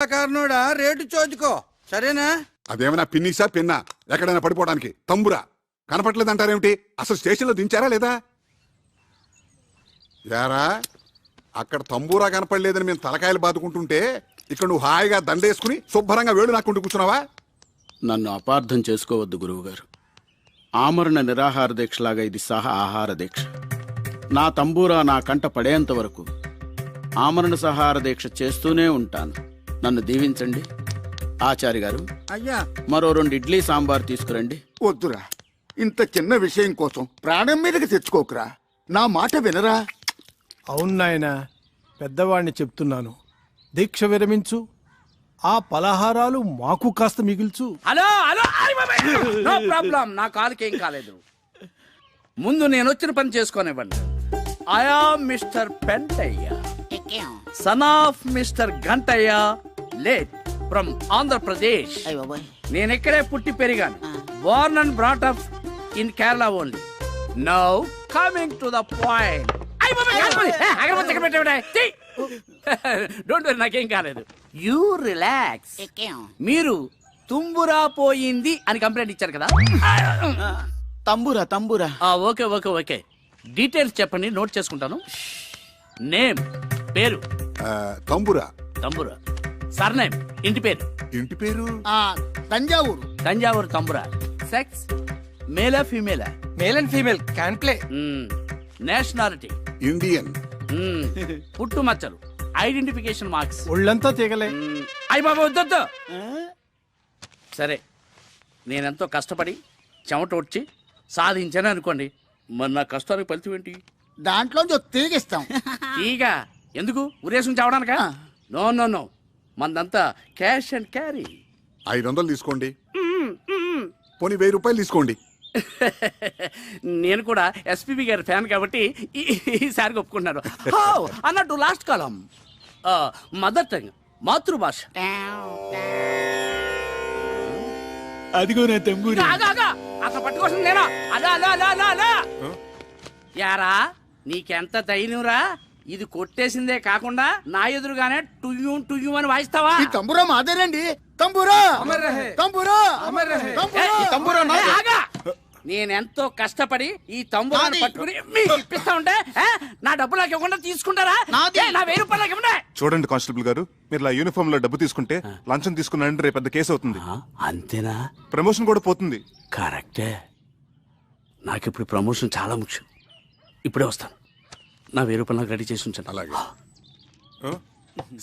కారణోడా rate చోదుకో సరేనా? అదేమైనా పిన్నిసా పిన్నా ఎక్కడైనా పడిపోవడానికి తంబురా కనపట్లేదంటారేమిటి? అసలు స్టేషన్లో దించారా లేదా? యారా అక్కడ తంబూరా కనపడలేదని మేము తలకాయలు బాదుకుంటుంటే ఇక్కడ నువ్వు హాయిగా దండేసుకుని శుభ్రంగా వేడు నాకుంటూ కూర్చున్నావా? నన్ను అపార్థం చేసుకోవద్దు గురువుగారు. ఆమరణ నిరాహార దీక్షలాగా ఇది సహా ఆహార దీక్ష. నా తంబూరా నా కంట పడేంత వరకు ఆమరణ సహార దీక్ష చేస్తూనే ఉంటాను. నన్ను దీవించండి. ఆచార్య గారు, అయ్యా మరో 2 ఇడ్లీ సాంబార్ తీసుకురండి. వద్దురా, ఇంత చిన్న విషయం కోసం ప్రాణం మీదకి తెచ్చుకోకురా. నా మాట వినరా? అవును నాయనా, పెద్దవాణ్ణి చెప్తున్నాను. దీక్ష విరమించు, ఆ పలహారాలు మాకు కాస్త మిగిల్చు. హలో హలో, నో ప్రాబ్లం, నా కాలుకేం కాలేదు. ముందు నేను వచ్చిన పని చేసుకోనివ్వండి. I am mister Pentayya, son of mister Gantayya, late from Andhra Pradesh. నేను ఇక్కడే పుట్టి పెరిగాను. Born and brought up in Kerala only. Now coming to the point. Don't worry, నాకేం కాలేదు. You relax. మీరు తుంబురా పోయింది అని కంప్లైంట్ ఇచ్చారు కదా? Tambura tambura. Okay okay okay, details చెప్పండి, నోట్ చేసుకుంటాను. నేమ్, పేరు? తంబురా. తంబురా. సర్నేమ్, ఇంటి పేరు? ఇంటి పేరు తంజావూరు. తంజావూరు తంబురా. సెక్స్, మేలా ఫీమేలా? Male and female can play. Nationality? Indian. పుట్టు మచ్చలు, ఐడెంటిఫికేషన్ మార్క్స్? ఒళ్ళంతా తీగలే. అయ్య బాబా వద్దొద్దు. సరే, నేనెంతో కష్టపడి చెమట వచ్చి సాధించాను అనుకోండి, మరి నా కష్టానికి ఫలితం ఏంటి? దాంట్లో తీగిస్తాం. ఈగ ఎందుకు? ఉరేసం చావడానికా? నో నో నో, మందంతా క్యాష్ అండ్ క్యారీ. 500 తీసుకోండి, పోనీ 1000 రూపాయలు తీసుకోండి. నేను కూడా ఎస్పీబీ గారి ఫ్యాన్ కాబట్టి ఈసారి ఒప్పుకున్నాను. అన్నట్టు లాస్ట్ కాలం మదర్ టంగ్, మాతృభాష. అదిగో నా తంబూరి. అసలు పట్టుకోసం నేనా? అలా అలా అలా అలా అలా. యారా, నీకెంత ధైర్యంరా? ఇది కొట్టేసిందే కాకుండా నా ఎదురుగానే టుయ్యూ టుయ్యూ అని వాయిస్తావా? ఈ తంబురా మాదేనండి. తంబురా తంబురా తంబురా. నేనెంతో కష్టపడి ఈ తంబురాన్ని పట్టుకుని మీకు ఇప్పిస్తా ఉంటే నా డబ్బు నాకు ఇవ్వకుండా తీసుకుంటారా? నా 1000 రూపాయలు నాకు ఇవ్వండి. చూడండి కానిస్టేబుల్ గారు, మీరు ఇలా యూనిఫామ్ లో డబ్బు తీసుకుంటే లంచం తీసుకున్నారంటే రేపు పెద్ద కేసు అవుతుంది. అంతేనా? ప్రమోషన్ కూడా పోతుంది. కరెక్టే. నాకిప్పుడు ప్రమోషన్ చాలా ముఖ్యం. ఇప్పుడే వస్తాను. నా 1000 రూపాయలు నాకు రెడీ చేసి ఉంచాను. అలాగే.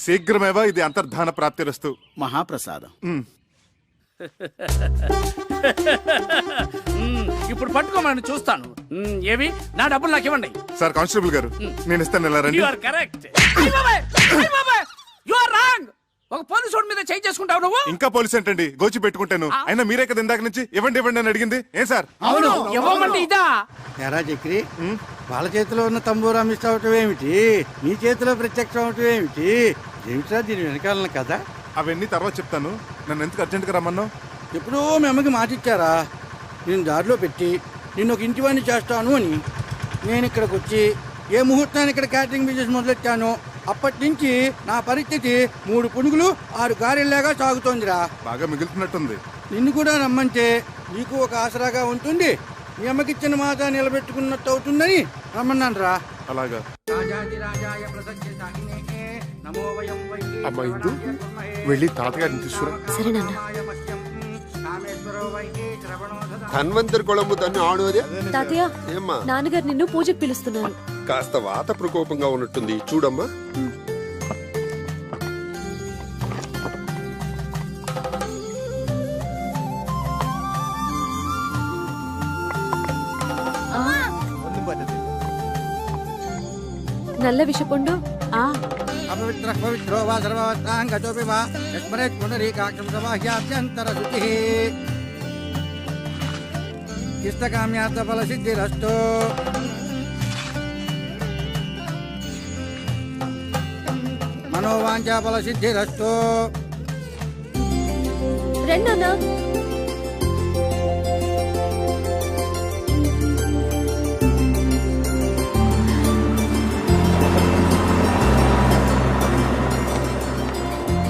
శీఘ్రమేవా ఇది అంతర్ధాన ప్రాప్తిరస్తు. మహాప్రసాదం. ఇప్పుడు పట్టుకోమని చూస్తాను. ఏవి? నా డబ్బులు నాకు ఇవ్వండి. సార్ కానిస్టేబుల్ గారు, నేను ఇస్తాను, ఎలా రండి. You are correct. You are wrong. ఒక పోలీసు వాడి మీద చేయి చేసుకుంటావు నువ్వు. ఇంకా పోలీస్ ఏంటండి, గోచి పెట్టుకుంటాను. అయినా మీరే కదా ఇందాక నుంచి ఇవ్వండి ఇవ్వండి అని అడిగింది. ఏం సార్? అవును, ఇవ్వమంటే ఇదా? ఎరా చక్రి, వాళ్ళ చేతిలో ఉన్న తంబూరా మిస్ అవటం ఏమిటి? నీ చేతిలో ప్రత్యక్షం అవటం ఏమిటి? ఏమిట్రా దీని వెనకాలన కదా? అవన్నీ తర్వాత చెప్తాను. నన్ను ఎందుకు అర్జెంట్గా రమ్మన్నావు? ఎప్పుడో మీ అమ్మకి మాట ఇచ్చారా, నేను దారిలో పెట్టి నిన్ను ఒక ఇంటివాణ్ణి చేస్తాను అని. నేను ఇక్కడికి వచ్చి ఏ ముహూర్తాన్ని ఇక్కడ క్యాటరింగ్ బిజినెస్ మొదలెట్టాను, అప్పటి నుంచి నా పరిస్థితి 3 పునుగులు 6 గారెల్లాగా సాగుతోందిరా. బాగా మిగులుతున్నట్టుంది. నిన్ను కూడా రమ్మంటే నీకు ఒక ఆసరాగా ఉంటుంది, మీ అమ్మకిచ్చిన మాట నిలబెట్టుకున్నట్టు అవుతుందని రమ్మన్నాను రా. అలాగా. అమ్మా ఇందు, వెళ్ళి తాతగారిని తీసుకురా. సరే నాన్న. ధన్వంతరి కొళంబు తన్ని ఆడోదే. తాతయ్య, ఏమ్మా? నాన్నగారు నిన్ను పూజకు పిలుస్తున్నారు. కాస్త వాత ప్రకోపంగా ఉన్నట్టుంది, చూడమ్మా. నల్ల విషపుండు. అపవిత్ర పవిత్రో వా సర్వవత్తాంగతోపి వా యస్మరేత్ పునరీకాక్షం సమాహ్యాభ్యంతర శుచిః. ఇష్టకామ్యార్థ ఫల సిద్ధిరస్తు. మనోవాంఛా ఫల సిద్ధిరస్తు. రెండన్నా.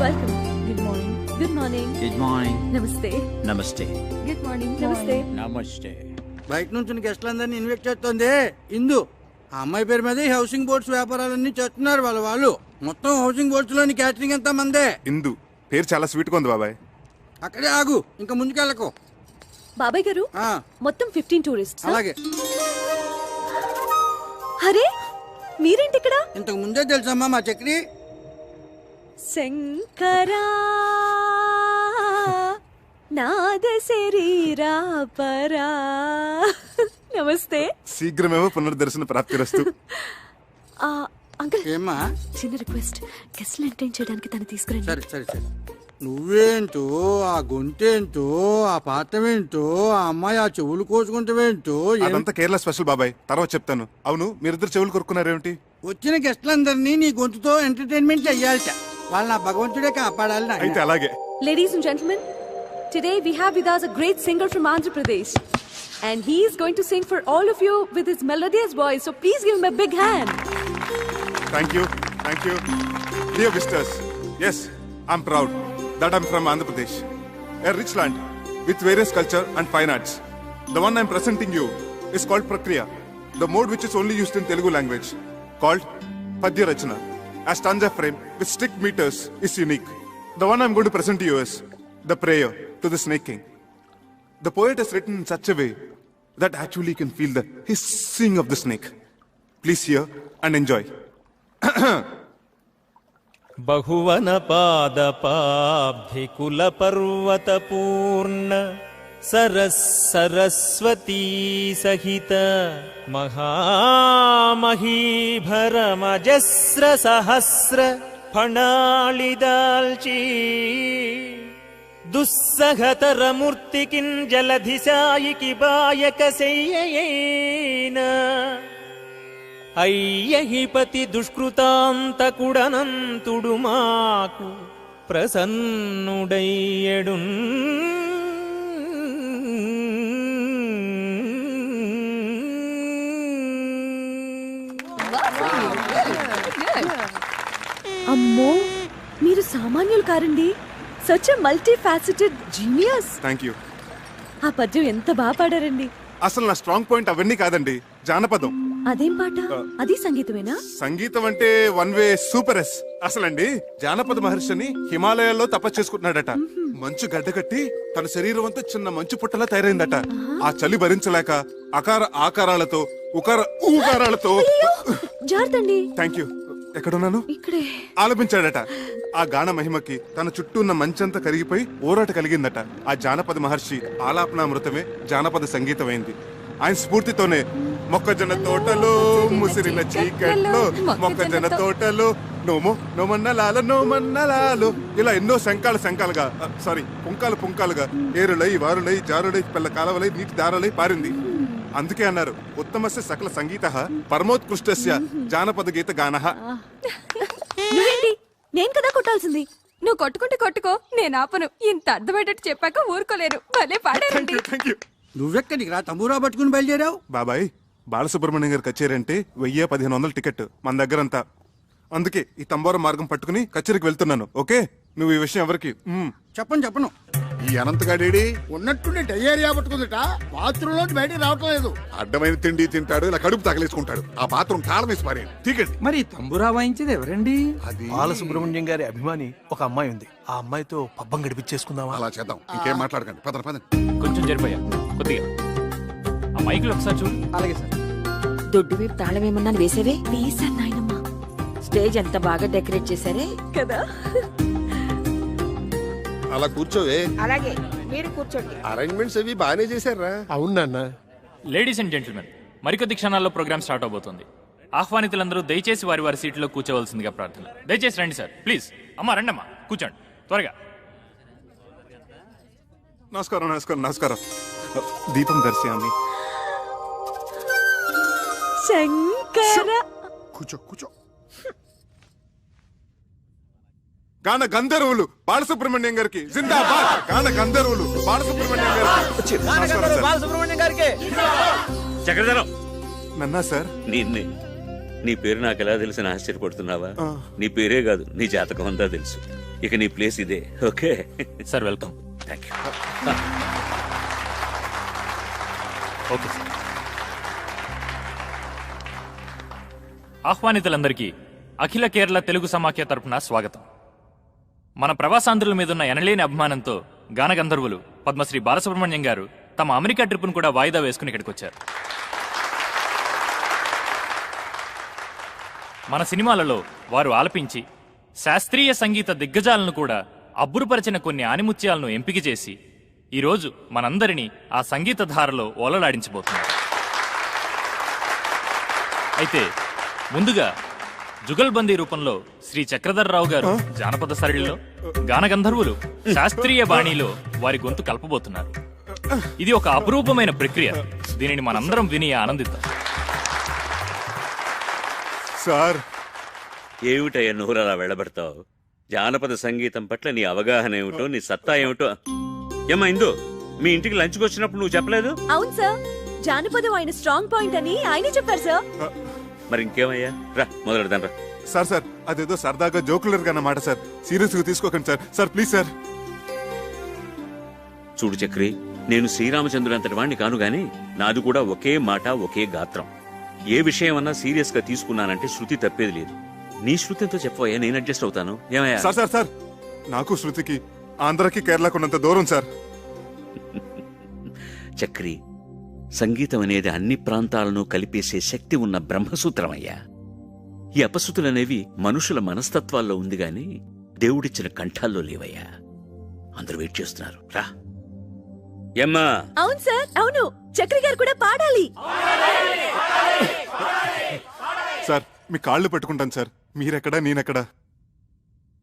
Welcome. Good morning. Good morning. నమస్తే. నమస్తే. Good morning. నమస్తే. నమస్తే. బయట నుంచి గెస్ట్లందరినీ ఇన్వైట్ చేస్తుంది ఇందు. ఆ అమ్మాయి పేరు మీద ఈ హౌసింగ్ బోర్డ్స్ వ్యాపారాలన్నీ చేస్తున్నారు వాళ్ళు. మొత్తం హౌసింగ్ బోర్డ్స్ లోని క్యాటరింగ్ అంతా మందే. ఇందు పేరు చాలా స్వీట్ గా ఉంది బాబాయ్. అక్కడే ఆగు, ఇంకా ముందుకెళ్ళకు. బాబాయ్ గారు, ఆ, మొత్తం 15 టూరిస్ట్స్. అలాగే. అరే మీరేంటి ఇక్కడ? ఇంతకు ముందే తెలుసమ్మా మా చక్రి. శంకరా నాద శరీరా పరా. నమస్తే. శీఘ్రమేమో పునర్దర్శన ప్రాప్తిరస్తు. అంకుల్, ఏమ్మా? చిన్న రిక్వెస్ట్, గెస్ట్ ఎంటర్టైన్ చేయడానికి తను తీసుకురండి. సరే సరే సరే. నువ్వేంటో, ఆ గొంతేంటో, ఆ పాత్రమేంటో, ఆ అమ్మాయి ఆ చెవులు కోసుకుంటావేంటో. అదంతా కేరళ స్పెషల్ బాబాయ్, తర్వాత చెప్తాను. అవును, మీరిద్దరు చెవులు కొరుకున్నారేమిటి? వచ్చిన గెస్ట్లందరినీ నీ గొంతుతో ఎంటర్టైన్మెంట్ చెయ్యాలట. వాళ్ళ నా భగవంతుడే కాపాడాలి నాయనా. అయితే అలాగే. Ladies and gentlemen, today we have with us a great singer from Andhra Pradesh. And he is going to sing for all of you with his melodious voice. So please give him a big hand. Thank you. Dear visitors, yes, I'm proud that I'm from Andhra Pradesh, a rich land with various culture and fine arts. The one I'm presenting you is called Prakriya, the mode which is only used in Telugu language, called Padya Rachana. A stanza frame with strict meters is unique. The one I'm going to present to you is the prayer to the Snake King. The poet has written in such a way that actually you can feel the hissing of the snake. Please hear and enjoy. बहुवन पादपाब्धि कुल पर्वत पूर्ण सरस्वती सहित महामहीभरमजस्र सहस्र फणालिदाल्ची दुस्सहतर मूर्तिकिं जलधिसायिकी बायकसेय्येन అయ్యహిపతి దుష్కృతాంతకుడనంతుడు మాకు ప్రసన్నుడయ్యడు. అమ్మో, మీరు సామాన్యులు కారండి. Such a multi faceted genius. Thank you. ఆ పద్యం ఎంత బాగా పాడారండి. అసలు నా స్ట్రాంగ్ పాయింట్ అవన్నీ కాదండి, జానపదం. అదేం పాట? అది సంగీతమేనా? సంగీతం అంటే వన్ వే సూపర్ ఎస్. అసలండి జానపద మహర్షిని హిమాలయాల్లో తపస్సు చేసుకుంటున్నాడట. మంచు గడ్డకట్టి తన శరీరం అంతా చిన్న మంచు పుట్టలా తయారైందట. ఆ చలి భరించలేక అకార ఆకారాలతో ఊకారాలతో జార్తండి. Thank you. ఎక్కడున్నాను? ఇక్కడే. ఆలపించాడట. ఆ గాన మహిమకి తన చుట్టూ ఉన్న మంచంతా కరిగిపోయి ఊరట కలిగిందట. ఆ జానపద మహర్షి ఆలాపనామృతమే జానపద సంగీతమైంది. ఆయన స్ఫూర్తితోనే మొక్కజొన్న తోటలో ముసిరిన చీకట్లో మొక్కజొన్న తోటలో నోమన్నలాలో ఇలా ఎన్నో శంకాలుగా పుంకాలుగా ఏరులై వారులై జారులై పిల్ల కాలవలై నీటి దారలై పారింది. అందుకే అన్నారు ఉత్తమస్య సకల సంగీత పరమోత్కృష్టస్య జానపద గీత గానః. నేను కదా కొట్టాల్సింది. నువ్వు కొట్టుకుంటే కొట్టుకో, నేను ఆపను. ఇంత అర్థమయ్యేటట్టు చెప్పాక ఊరుకోలేరు. భలే పాడారండి. నువ్వెక్కడికి రా తంబూరా పట్టుకుని బయలుదేరావు? బాబాయ్, బాలసుబ్రహ్మణ్యం గారు కచేరీ అంటే 1000-1500 టికెట్ మన దగ్గరంతా. అందుకే ఈ తంబోర మార్గం పట్టుకుని కచేరీకి వెళ్తున్నాను. ఓకే, నువ్వు ఈ విషయం ఎవరికి చెప్పను. ఈ అనంతగాడేడి ఉన్నట్టుండి డయేరియా పట్టుకుందిట. బాత్రూంలో బయటికి రావటం లేదు. అడ్డమైన తిండి తింటాడు, ఇలా కడుపు తగలేసుకుంటాడు. ఆ బాత్రూమ్ తాళం వేసి పారేయండి. ఠీకండి. మరి తంబురా వాయించేది ఎవరండి? అది బాలసుబ్రహ్మణ్యం గారి అభిమాని ఒక అమ్మాయి ఉంది. ఆ అమ్మాయితో పబ్బం గడిపించేసుకుందామా? అలా చేద్దాం. ఇంకేం మాట్లాడకండి. పదండి. కొంచెం జరిపోయా కొద్దిగా. ఆ మైకులు ఒకసారి చూడు. అలాగే సార్. దొడ్డు వైపు తాళం ఏమన్నా వేసేవే? వేసాను నాయనమ్మ. స్టేజ్ ఎంత బాగా డెకరేట్ చేశారే కదా. అలా కూర్చోవే. అలాగే, మీరు కూర్చోండి. అరేంజ్మెంట్స్ అవి బాగానే చేశారా? అవును నాన్న. లేడీస్ అండ్ జెంటిల్మెన్, మరికొద్ది క్షణాల్లో ప్రోగ్రామ్ స్టార్ట్ అవబోతోంది. ఆహ్వానితులందరూ దయచేసి వారి సీట్లో కూర్చోవలసిందిగా ప్రార్థన. దయచేసి రండి సార్, ప్లీజ్. అమ్మా రండమ్మా, కూర్చోండి త్వరగా. నమస్కారం. దీపం దర్శయామి. శంకర. కూర్చో. గాన గంధర్వులు బాలసుబ్రహ్మణ్యం గారికి జిందాబాద్. గాన గంధర్వులు బాలసుబ్రహ్మణ్యం గారికి. చక్రధరం నన్నా సార్. నీ పేరు నాకు ఎలా తెలిసిన ఆశ్చర్యపడుతున్నావా? నీ పేరే కాదు, నీ జాతకం అంతా తెలుసు. ఇక నీ ప్లేస్ ఇదే. Okay sir, welcome. Thank you. Okay sir. ఆహ్వానితులందరికీ అఖిల కేరళ తెలుగు సమాఖ్య తరపున స్వాగతం. మన ప్రవాసాంధ్రుల మీదున్న ఎనలేని అభిమానంతో గానగంధర్వులు పద్మశ్రీ బాలసుబ్రహ్మణ్యం గారు తమ అమెరికా ట్రిప్ను కూడా వాయిదా వేసుకుని ఇక్కడికి వచ్చారు. మన సినిమాలలో వారు ఆలపించి శాస్త్రీయ సంగీత దిగ్గజాలను కూడా అబ్బురుపరిచిన కొన్ని ఆనిముత్యాలను ఎంపిక చేసి ఈరోజు మనందరినీ ఆ సంగీత ధారలో ఓలలాడించబోతున్నారు. అయితే ముందుగా జుగల్బందీ రూపంలో శ్రీ చక్రధర్రావు గారు జానపద సరళిలో, గానగంధర్వులు శాస్త్రీయ బాణీలో వారి గొంతు కలపబోతున్నారు. ఇది ఒక అపురూపమైన ప్రక్రియ. దీనిని మనందరం విని ఆనందిద్దాం. సార్, ఏమిటయ్యా నువ్వు అలా వెళ్ళబెడతావు? జానపద సంగీతం పట్ల నీ అవగాహన ఏమిటో, నీ సత్తా ఏమిటో. ఏమా ఇందు, మీ ఇంటికి లంచ్కి వచ్చినప్పుడు నువ్వు చెప్పలేదు? అవును సార్, జానపదం ఆయన స్ట్రాంగ్ పాయింట్ అని ఆయనే చెప్పారు సార్. మరి ఇంకేమయ్యా, రా మొదలెడదాం రా. సార్ సార్ అదేదో సరదాగా జోకులర్గా అన్నమాట సార్, సీరియస్ గా తీసుకోకండి సార్. Sir please sir. చూడు చక్రి, నేను శ్రీరామచంద్రుడంతటి వాణ్ణి కాను గాని నాది కూడా ఒకే మాట, ఒకే గాత్రం. ఏ విషయం అన్నా సీరియస్ గా తీసుకున్నానంటే శృతి తప్పేది లేదు. నీ శృతితో చెప్పవయ్యా, నేను అడ్జస్ట్ అవుతాను. ఏమయ్యా? సార్ సార్ సార్ నాకు శృతికి ఆంధ్రకి కేరళకు ఉన్నంత దూరం సార్. చక్రి, సంగీతం అనేది అన్ని ప్రాంతాలను కలిపేసే శక్తి ఉన్న బ్రహ్మసూత్రమయ్యా. ఈ అపశృతులనేవి మనుషుల మనస్తత్వాల్లో ఉంది గాని దేవుడిచ్చిన కంఠాల్లో లేవయ్యా. అందరూ వెయిట్ చేస్తున్నారు, రా. ఏమ్మా? అవును సార్, అవును, చక్రి గారు కూడా పాడాలి. సార్ మీ కాళ్ళు పట్టుకుంటాను సార్. మీరెక్కడా, నేనెక్కడా?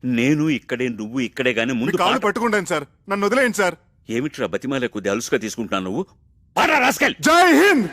నేను ఇక్కడే, నువ్వు ఇక్కడే గాని ముందు కాళ్ళు పట్టుకుంటాను సార్, నన్ను వదిలేయండి సార్. ఏమిట్రా బతిమాలే కొద్ది అలుసుగా తీసుకుంటున్నావు నువ్వు? జై హింద్.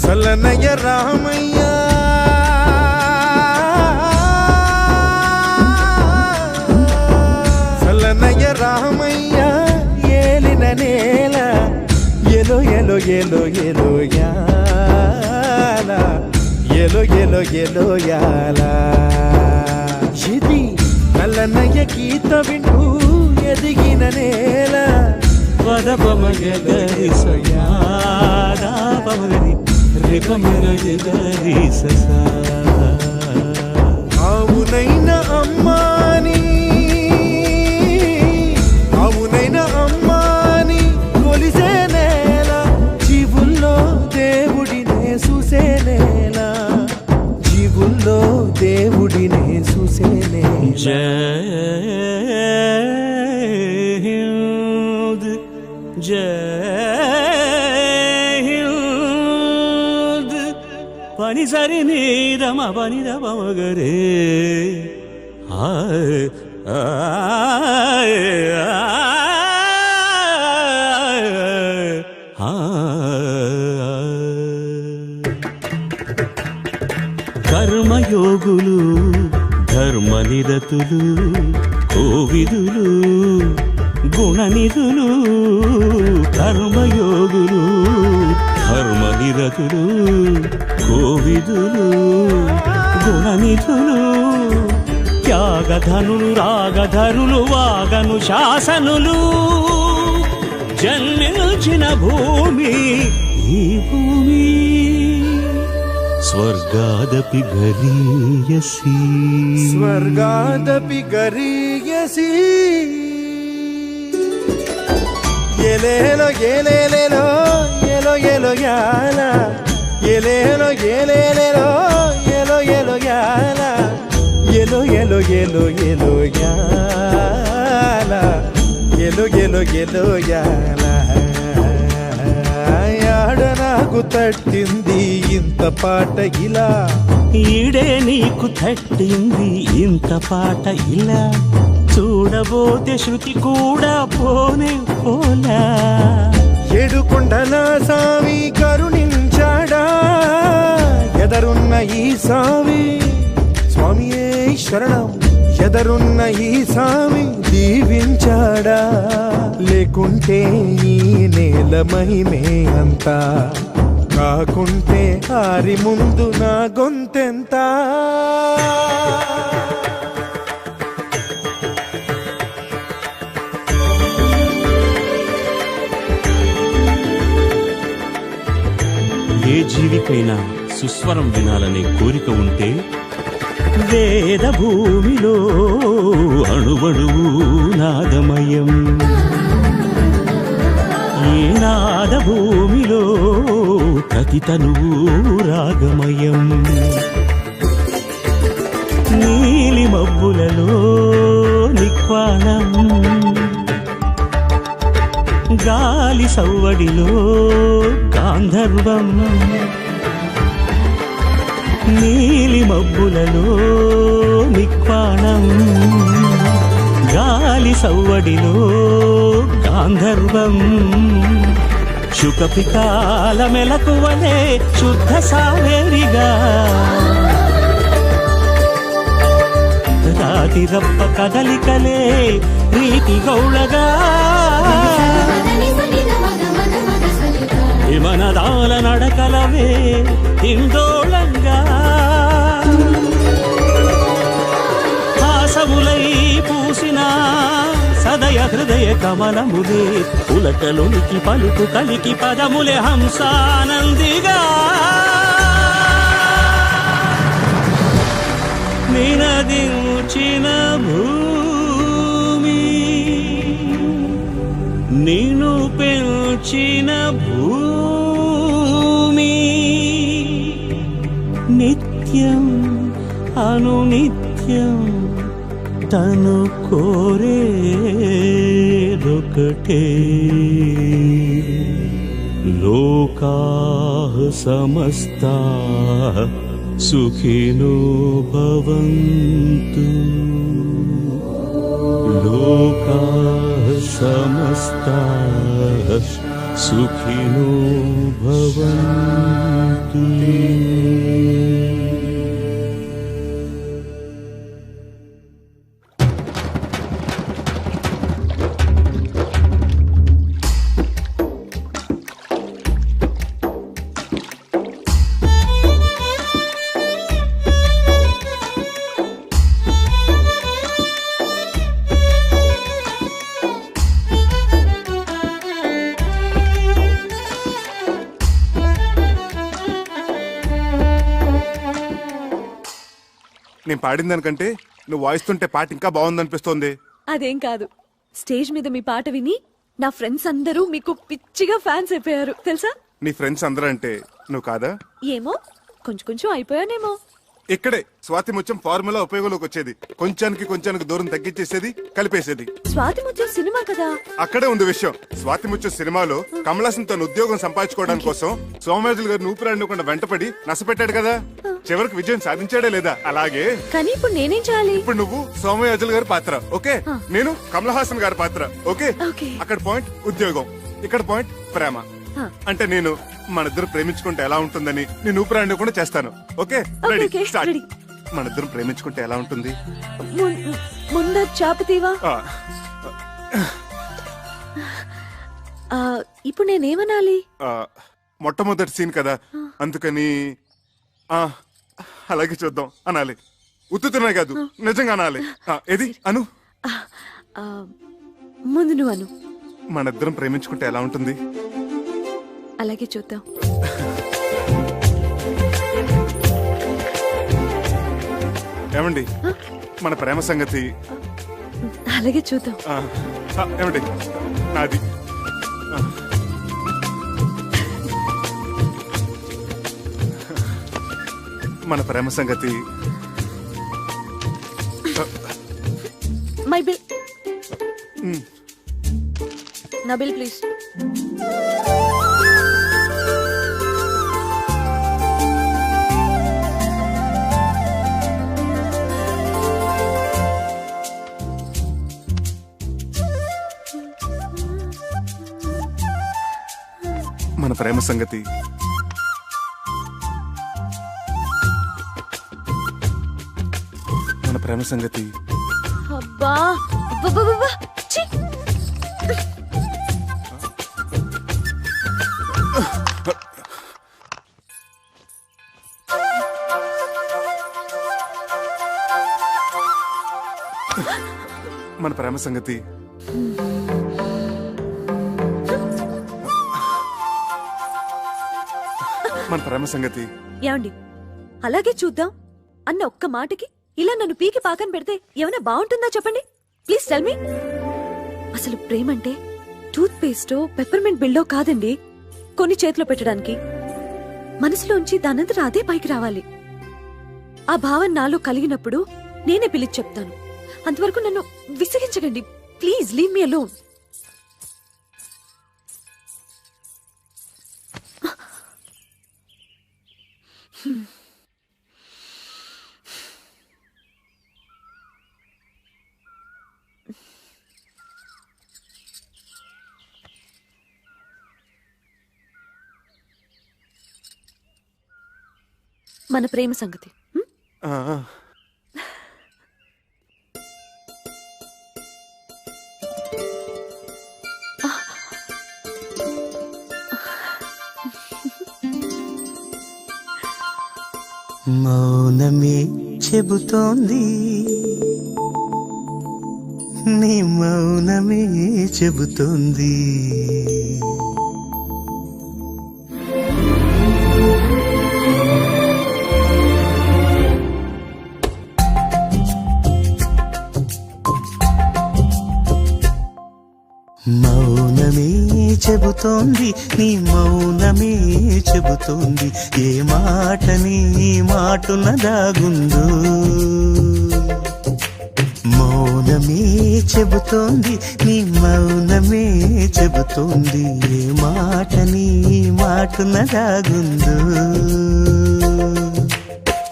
సల్లనయ్య రామయ్య సల్లనయ్య రామయ్య ఏలిన నేల ఎలో ఎలో ఎలో ఎలో యాల ఎలో ఎలో ఎలో యాల ఇది నల్లనయ్య గీత వింటూ ఎదిగిన నేల వదపమగరి సయాదా పమగరి రేపమగరి ససా అవునైన అమ్మాని అవునైన అమ్మాని కొలిసే నేల జీవుల్లో దేవుడినే చూసే నేల జీవుల్లో దేవుడినే చూసే నేల పని సరి నీదమ పని దమగరే కర్మయోగులు ధర్మనిరతులు కోవిదులు గుణనిధులు కర్మయోగులు ధర్మనిరతులు కోవిదులు గుణనిధులు త్యాగధనులు రాగధరులు వాగను శాసనులు జన్మించిన భూమి ఈ భూమి స్వర్గాదపి గరీయసి స్వర్గాదపి గరీయసి ఎలేలో ఏలేలేలో ఎలో ఎలో యాల ఎలేలో ఏలేలేలో ఎలో ఎలో యాల ఎలో ఎలో ఎలో ఎలో యాల ఎలో ఎలో ఎలో యాల యాడ నాకు తట్టింది ఇంత పాట ఇలా ఈడే నీకు తట్టింది ఇంత పాట ఇలా చూడబోతే శృతి కూడా పోనే పోలా ఏడుకొండల సామి కరుణించాడా ఎదరున్న ఈ సామి స్వామియే శరణం ఎదరున్న ఈ సామి దీవించాడా లేకుంటే ఈ నేల మహిమే అంతా కాకుంటే ఆరి ముందు నా గొంతెంత ఏ జీవికైనా సుస్వరం వినాలనే కోరిక ఉంటే వేద భూమిలో అణువణువు నాదమయం ఈ నాద భూమిలో ప్రతి తనువు రాగమయం నీలి మబ్బులలో నిక్వాణం గాలి సవ్వడిలో గాంధర్వం నీలి మబ్బులలో నిక్వాణం గాలి సవ్వడిలో గాంధర్వం శుకపికాల మెలకువలే శుద్ధ సావేరిగా రాతి రప్ప కదలికలే రీతి గౌళగా విమనదాల నడకలవే ఇందోళంగా హాసములై పూసిన సదయ హృదయ కమలములే పులకలునికి పలుకు కలికి పదములే హంసానందిగా నినదించిన భూమి నిన్ను పెంచిన భూమి నిత్యం అనునిత్యం తను కోరేదొకటే లోకాః సమస్తాః సుఖినో భవంతు లోకాః సమస్తాః సుఖినో భవంతు. నేను పాడిన దానికంటే నువ్వు వాయిస్తుంటే పాట ఇంకా బాగుందనిపిస్తోంది. అదేం కాదు, స్టేజ్ మీద మీ పాట విని నా ఫ్రెండ్స్ అందరూ మీకు పిచ్చిగా ఫ్యాన్స్ అయిపోయారు తెలుసా. నీ ఫ్రెండ్స్ అందరూ అంటే నువ్వు కాదా? ఏమో కొంచెం కొంచెం అయిపోయానేమో. ఇక్కడే స్వాతి ముత్యం ఫార్ములా ఉపయోగంలోకి వచ్చేది. కొంచానికి దూరం తగ్గించేసేది, కలిపేసేది. స్వాతి ముత్యం సినిమా కదా. అక్కడే ఉంది విషయం. స్వాతి ముత్యం సినిమాలో కమల్ హాసన్ తన ఉద్యోగం సంపాదించుకోవడానికి కోసం సోమరాజులు గారిని ఊపిరాడకుండా వెంటపడి నష్టపెట్టాడు కదా. చివరికి విజయం సాధించాడే లేదా? అలాగే కానీ ఇప్పుడు నేనేం చేయాలి? ఇప్పుడు నువ్వు సోమయాజులు గారి పాత్ర ఓకే, నేను కమల్ హాసన్ గారి పాత్ర ఓకే. అక్కడ పాయింట్ ఉద్యోగం, ఇక్కడ పాయింట్ ప్రేమ. అంటే నేను మనిద్దరు ప్రేమించుకుంటే ఎలా ఉంటుందని నేను ఊపిరాడిని కూడా చేస్తాను ఓకే. Ready start. మనిద్దరు ప్రేమించుకుంటే ఎలా ఉంటుంది? ముందు చాపతీవా. ఇప్పుడు నేనేమనాలి? మొట్టమొదటి సీన్ కదా, అందుకని అలాగే చూద్దాం అనాలి. ఉత్తుతున్నాయి కాదు, నిజంగా అనాలి. ఏది అను. ముందు నువ్వు అను. మనిద్దరం ప్రేమించుకుంటే ఎలా ఉంటుంది? అలాగే చూద్దాం. ఏమండి మన ప్రేమ సంగతి? అలాగే చూద్దాం. ఏమండి నాది మన ప్రేమ సంగతి. My bill. నా బిల్ ప్లీజ్. మన ప్రేమ సంగతి. మన ప్రేమ సంగతి. అబ్బా అబ్బబ్బబ్బబ్బా. ఛీ! మన ప్రేమ సంగతి. మన ప్రేమ సంగతి. ఏమండి అలాగే చూద్దాం అన్న ఒక్క మాటకి ఇలా నన్ను పీకి పాకని పెడితే ఏమైనా బాగుంటుందా చెప్పండి ప్లీజ్ టెల్ మీ. అసలు ప్రేమ అంటే టూత్ పేస్టో పెప్పర్మెంట్ బిల్డో కాదండి, కొన్ని చేతిలో పెట్టడానికి. మనసులోంచి దానంతట అదే పైకి రావాలి. ఆ భావన నాలో కలిగినప్పుడు నేనే పిలిచి చెప్తాను. అంతవరకు నన్ను విసిగించకండి ప్లీజ్, లీవ్ మీ అలోన్. మన ప్రేమ సంగతి. మౌనమే చెబుతోంది, నీ మౌనమే చెబుతోంది. మౌనమే చెబుతోంది, నీ మౌనమే చెబుతోంది. ఏ మాట నీ మాటున దాగుందో. మౌనమే చెబుతోంది, నీ మౌనమే చెబుతోంది. ఏ మాట నీ మాటున దాగుందో.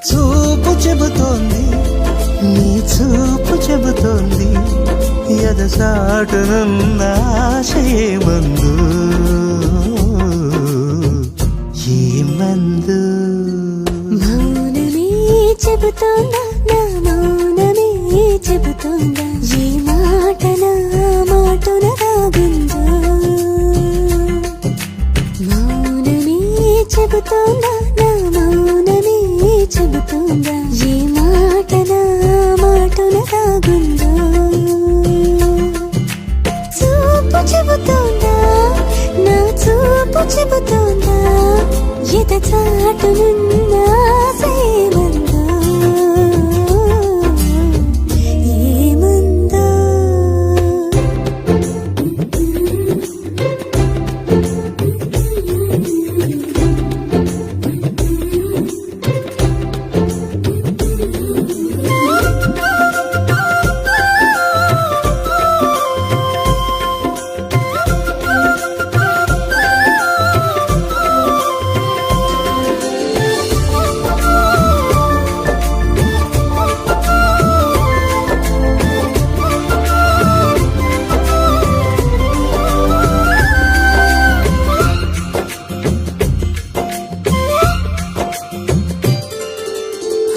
చూపు చెబుతోంది, నీ చూపు చెబుతోంది. ఎదసాటునున్న ఆశయమందు ఏమందు. మౌనమే చెబుతోందా, నా మౌనమే చెబుతోందా. ఏ మాట నా మాటున దాగుందో. మౌనమే చెబుతోందా, నా మౌనమే చెబుతోందా. ఏ మాట నా మాటున దాగుందో. చూపు చెబుతోందా, నా చూపు చెబుతోందా. ఎద చాటునున్న ఆశయమందో. ఏమందో.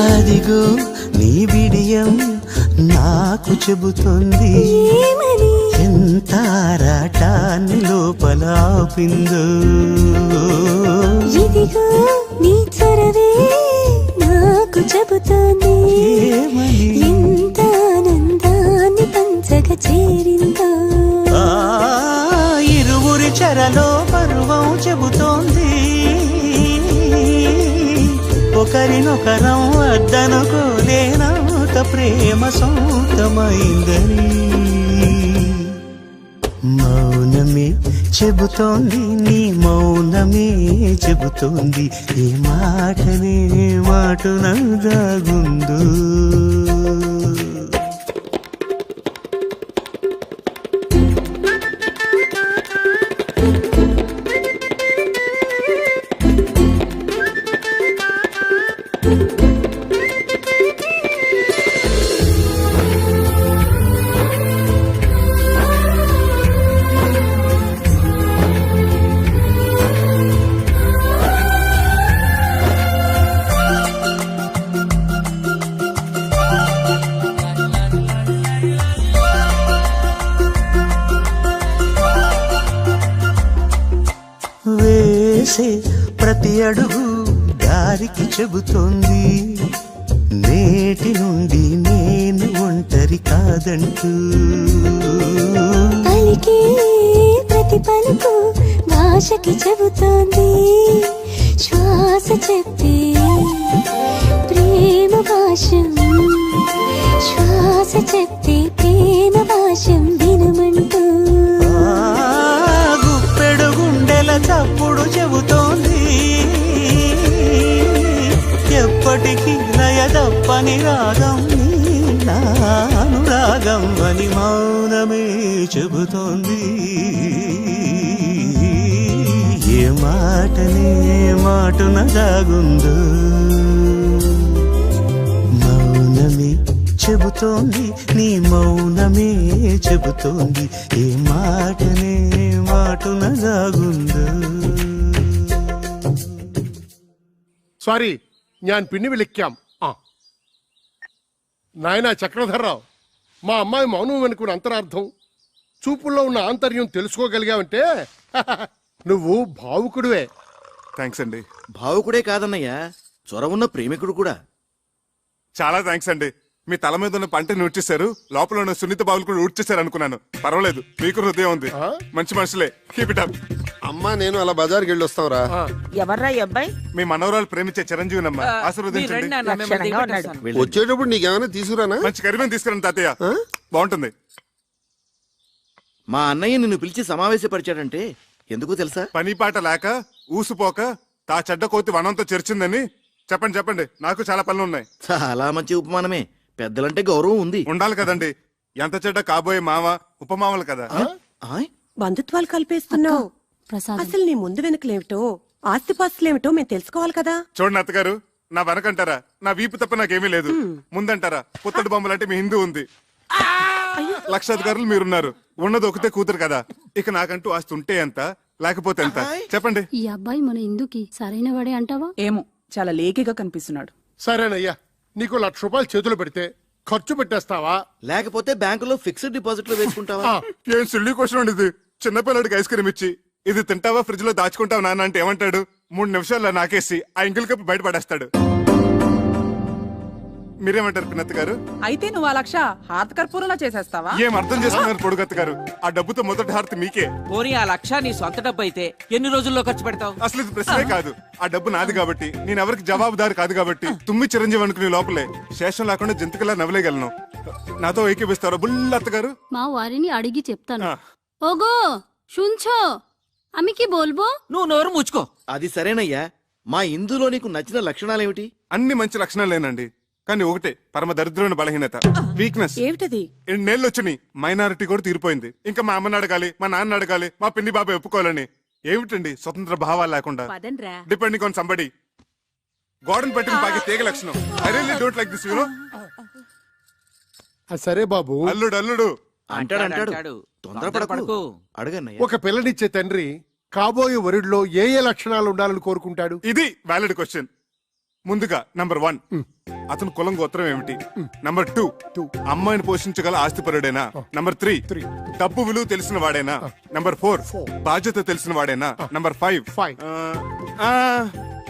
అదిగో నీ బిడియం నాకు చెబుతోంది. ఎంత ఆరాటాన్ని లోపల ఆపిందో. ఇదిగో నీ చొరవే నాకు చెబుతోంది. ఎంత ఆనందాన్ని పంచగ చేరిందో. ఇరువురి చెరలో పరువం చెబుతోంది. ఒకరినొకరం అద్దనుకోలేనంత ప్రేమ సొంతమైందని. మౌనమే చెబుతోంది నీ మౌనమే చెబుతోంది ఏ మాటనే మాటున దాగుందో. వేసే ప్రతి అడుగు దారికి చెబుతోంది నేటి నుండి నేను ఒంటరి కాదంటూ. పలికే ప్రతి పలుకు భాషకి చెబుతోంది శ్వాస చెప్పే ప్రేమ భాషం. శ్వాస చెప్పే ప్రేమ భాషం వినమంటూ. గుప్పెడు గుండెల చప్పుడు చెబుతోంది ఎప్పటికీ లయదప్పని రాగం నాను రాగం అని మౌనమే చెబుతోంది. ఏ మాటనే మాటున దాగుందో. మౌనమే చెబుతోంది నీ మౌనమే చెబుతోంది ఏ మాటనే మాటున దాగుందో. സാരി ഞാൻ പിന്നെ വിളിക്കാം. నాయనా చక్రధర్రావు, మా అమ్మాయి మౌనం వెనుకున్న అంతరార్థం చూపుల్లో ఉన్న ఆంతర్యం తెలుసుకోగలిగావంటే నువ్వు భావుకుడివే. థ్యాంక్స్ అండి. భావుకుడే కాదన్నయ్యా, చొరవున్న ప్రేమికుడు కూడా. చాలా థ్యాంక్స్ అండి. మీ తల మీద ఉన్న పంటని ఊడ్చేశారు, లోపల ఉన్న సున్నిత బావులు కూడా ఊడ్చేశారు అనుకున్నాను. పర్వాలేదు, మీకు హృదయం ఉంది. మంచి మనుషులే. Keep it up. అమ్మా నేను అలా బజార్కి వెళ్ళి వస్తావురా. ఎవర్రా ఈ అబ్బాయి? మీ మనవరాలు ప్రేమించే చిరంజీవినమ్మా, ఆశీర్వదించండి. వచ్చేటప్పుడు నీకేమైనా తీసుకురానా? మంచి కరిమేం తీసుకురండి తాతయ్య, బాగుంటుంది. మా అన్నయ్య నిన్ను పిలిచి సమావేశపరిచాడంటే ఎందుకు తెలుసా? పని పాట లేక ఊసుపోక తా చెడ్డ కోతి వనంతో చేర్చిందని చెప్పండి. చెప్పండి, నాకు చాలా పనులు ఉన్నాయి. చాలా మంచి ఉపమానమే. పెద్దలంటే గౌరవం ఉంది, ఉండాలి కదండి. ఎంత చెడ్డ కాబోయే మామ ఉపమామలు కదా. బంధుత్వాలు కల్పేస్తున్నావు. అసలు నీ ముందు వెనుకలేమిటో ఆస్తిపాస్తులేమిటో మేము తెలుసుకోవాలి కదా. చూడండి అత్తగారు, నా వెనకంటారా నా వీపు తప్ప నాకేమీ లేదు, ముందంటారా పుత్తడి బొమ్మలంటే మీ హిందూ ఉంది, లక్షాధికారులు మీరున్నారు, ఉన్నది ఒకతే కూతురు కదా. ఇక నాకంటూ ఆస్తి ఉంటే ఎంత లేకపోతే ఎంత చెప్పండి. ఈ అబ్బాయి మన ఇందుకి సరైన వాడే అంటావా? ఏమో, చాలా లేకిగా కనిపిస్తున్నాడు. సరేనయ్యా, నీకు 1,00,000 రూపాయలు చేతులు పెడితే ఖర్చు పెట్టేస్తావా, లేకపోతే బ్యాంకులో ఫిక్స్డ్ డిపాజిట్ లో వేసుకుంటావా? ఏం సిల్లీ క్వశ్చన్ ఇది. చిన్నపిల్లడికి ఐస్ క్రీమ్ ఇచ్చి ఇది తింటావా ఫ్రిడ్జ్ లో దాచుకుంటావా నాన్న అంటే ఏమంటాడు? 3 నిమిషాల్లో నాకేసి ఆ ఇంగిల్ కప్పు బయట పడేస్తాడు. మీరేమంటారు పిన్నత్త గారు? అయితే నువ్వు ఆ 1,00,000 హారత కర్పూరంలా చేసేస్తావా? ఏం అర్థం చేసుకున్నారు పొడుగత్త గారు? ఆ డబ్బుతో మొదటి హారతి మీకే. పోనీ ఆ 1,00,000 నీ సొంత డబ్బు అయితే ఎన్ని రోజుల్లో ఖర్చు పెడతావు? అసలు ఇది ప్రశ్నే కాదు. ఆ డబ్బు నాది కాబట్టి, నేను ఎవరికి జవాబుదారు కాదు కాబట్టి, తుమ్మి చిరంజీవి అనుకునే లోపలే శేషం లేకుండా జంతుకలా నవ్వలేగలను. నాతో ఏకీపిస్తారా బుల్లత్త గారు? మా వారిని అడిగి చెప్తాను. ఓగో শুনছো, আমি কি বলবো? నువ్వు నోరు ముచ్చుకో. అది సరేనయ్యా, మా ఇందులో నీకు నచ్చిన లక్షణాలేమిటి? అన్ని మంచి లక్షణాలేనండి, కానీ ఒకటే పరమ దరిద్రమైన బలహీనత, వీక్నెస్. ఏమిటది? 2 నెలలు వచ్చినాయి, మైనారిటీ కూడా తీరిపోయింది. ఇంకా మా అమ్మని అడగాలి, మా నాన్న అడగాలి, మా పిన్ని బాబాయ్ ఒప్పుకోవాలని. ఏమిటండి స్వతంత్ర భావాలు లేకుండా డిపెండింగ్ ఆన్ సంబడి. గోడను పెట్టిన బాగా తీగ లక్షణం. I really don't like this, you know. సరే బాబు, అల్లుడు అంటాడు. తొందరపడకు, అడగన్నయ్య. ఒక పిల్లనిచ్చే తండ్రి కాబోయే వరుడిలో ఏ ఏ లక్షణాలు ఉండాలని కోరుకుంటాడు? ఇది వ్యాలిడ్ క్వశ్చన్. ముందుగా నంబర్ 1, అతను కులం గోత్రం ఏమిటి? నంబర్ 2, అమ్మాయిని పోషించగల ఆస్తిపరుడేనా? నంబర్ 3, డబ్బు విలువ తెలిసిన వాడేనా? నంబర్ 4, బాధ్యత తెలిసిన వాడేనా? నంబర్ 5,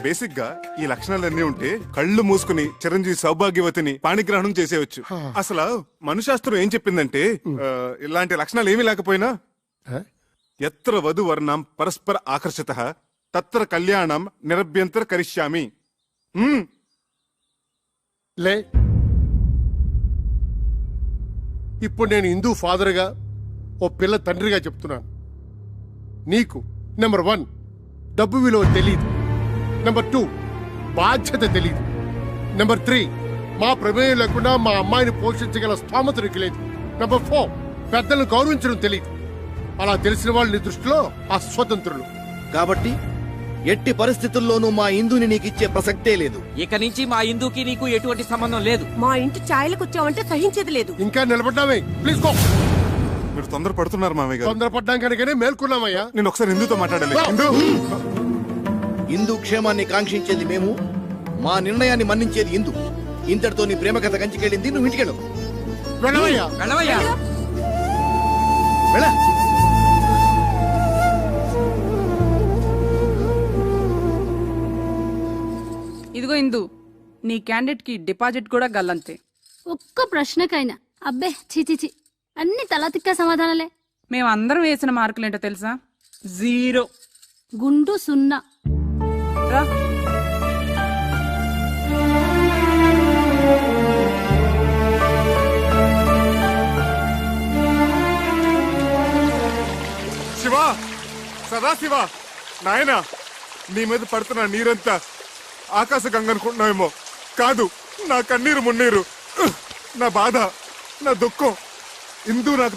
బేసిక్ గా ఈ లక్షణాలన్నీ ఉంటే కళ్ళు మూసుకుని చిరంజీవి సౌభాగ్యవతిని పాణిగ్రహణం చేసేయచ్చు. అసలు మనుశాస్త్రం ఏం చెప్పిందంటే, ఇలాంటి లక్షణాలు ఏమీ లేకపోయినా ఎత్ర వధు వర్ణం పరస్పర ఆకర్షితః తత్ర కళ్యాణం నిరభ్యంతర కరిష్యామి. లే, ఇప్పుడు నేను హిందూ ఫాదర్గా ఓ పిల్ల తండ్రిగా చెప్తున్నాను. నీకు నెంబర్ 1 డబ్బు విలువ తెలీదు. నెంబర్ 2 బాధ్యత తెలీదు. నెంబర్ 3 మా ప్రమేయం లేకుండా మా అమ్మాయిని పోషించగల స్థోమత నీకు లేదు. నెంబర్ 4 పెద్దలను గౌరవించడం తెలియదు. అలా తెలిసిన వాళ్ళు నీ దృష్టిలో అస్వతంత్రులు. కాబట్టి ఎట్టి పరిస్థితుల్లోనూ మా ఇందుని నీకిచ్చే ప్రసక్తే లేదు. ఇక నుంచి మా ఇందుకి నీకు ఎటువంటి సంబంధం లేదు. మా ఇంటి ఛాయలకు వచ్చావంటే సహించేది లేదు. ఇంకా నిలబడ్డామే, ప్లీజ్ గో. మీరు తొందర పడుతున్నారు మామయ్య గారు. తొందరపడ్డాం కనుకనే మేల్కొన్నామయ్యా. నేను ఒకసారి ఇందుతో మాట్లాడాలి. ఇందు క్షేమాన్ని కాంక్షించేది మేము, మా నిర్ణయాన్ని మన్నించేది ఇందు. ఇంతటితో నీ ప్రేమ కథ కంచికెళ్ళింది. నువ్వు ఇంటికెళ్ళు. వెళ్ళవయ్యా. వెళ్ళవయ్యా. వెళ్ళ. ఇదిగో ఇందు, నీ క్యాండిడేట్ కి డిపాజిట్ కూడా గల్లంతే. ఒక్క ప్రశ్నకైనా అబ్బే చిచిచి అన్ని తల తిక్క సమాధానాలే. మేమందరం వేసిన మార్కులేంటో తెలుసా? 0. గుండు 0. రా. శివ, సదాశివ, నాయన, నీ మీద పడుతున్న నీరంతా ఆకాశ గంగ అనుకుంటున్నావేమో. కాదు, నా కన్నీరు మున్నీరు, నా బాధ, నా దుఃఖం ఇందు నాకు